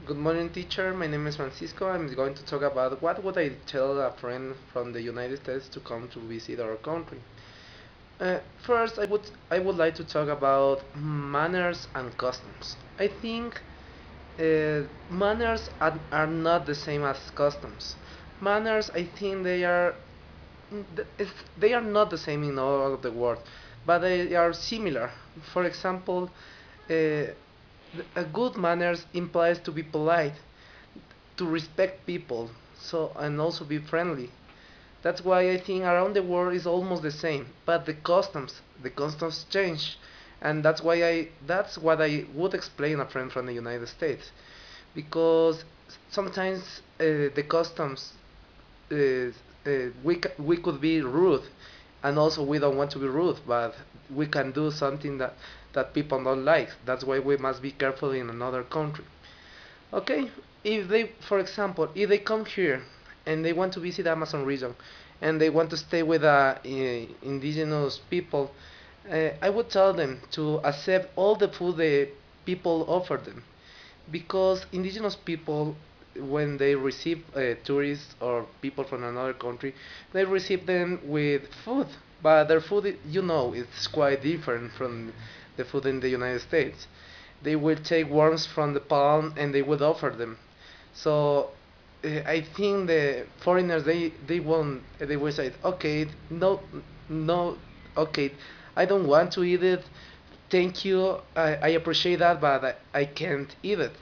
Good morning, teacher. My name is Francisco. I'm going to talk about what would I tell a friend from the United States to come to visit our country. First, I would like to talk about manners and customs. I think manners are not the same as customs. Manners, I think they are not the same in all of the world, but they are similar. For example, a good manners implies to be polite, to respect people, so and also be friendly. That's why I think around the world is almost the same, but the customs change, and that's what I would explain a friend from the United States, because sometimes the customs we could be rude, and also we don't want to be rude, but we can do something that people don't like. That's why we must be careful in another country. Okay, if they, for example, if they come here and they want to visit Amazon region and they want to stay with indigenous people, I would tell them to accept all the food the people offer them, because indigenous people, when they receive tourists or people from another country, they receive them with food, but their food, it's quite different from the food in the United States. They will take worms from the palm and they would offer them. So I think the foreigners, they will say, okay, no, no, okay, I don't want to eat it, thank you, I appreciate that, but I can't eat it.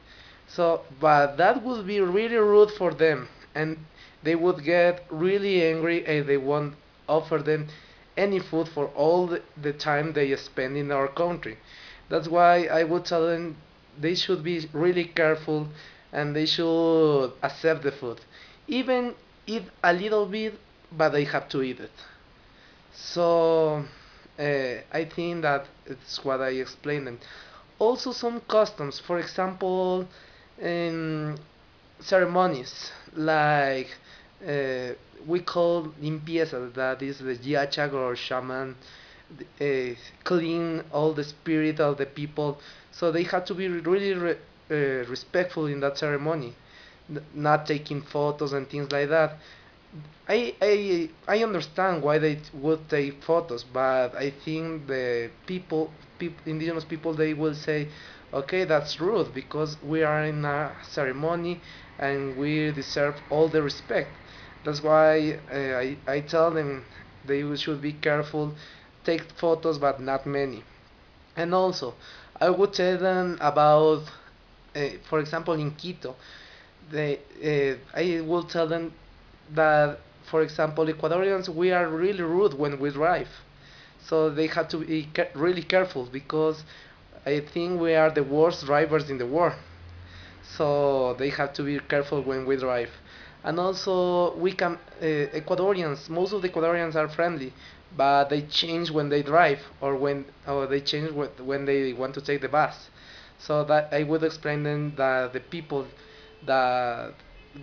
So, but that would be really rude for them, and they would get really angry and they won't offer them any food for all the time they spend in our country. That's why I would tell them they should be really careful and they should accept the food. Even eat a little bit, but they have to eat it. So I think that it's what I explained them. Also, some customs, for example, in ceremonies like uh, we call limpieza, that is the yachag or shaman, uh, clean all the spirit of the people. So they had to be really respectful in that ceremony, not taking photos and things like that. I understand why they would take photos, but I think the indigenous people, they will say, okay, that's rude because we are in a ceremony and we deserve all the respect. That's why I tell them they should be careful, take photos, but not many. And also, I would tell them about, for example, in Quito, I will tell them that, for example, Ecuadorians, we are really rude when we drive. So they have to be really careful because I think we are the worst drivers in the world. So they have to be careful when we drive. And also, Ecuadorians, most of the Ecuadorians are friendly, but they change when they drive or they change when they want to take the bus. So that I would explain them that the people that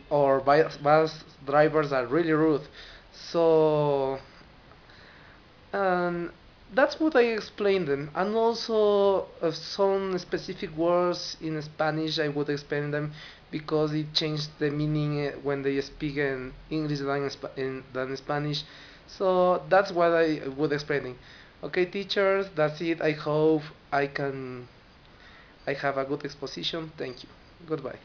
or bus drivers are really rude. So um, that's what I explained them, and also some specific words in Spanish I would explain them because it changed the meaning when they speak in English than Spanish. So that's what I would explain them. Okay, teachers, that's it. I hope I have a good exposition. Thank you. Goodbye.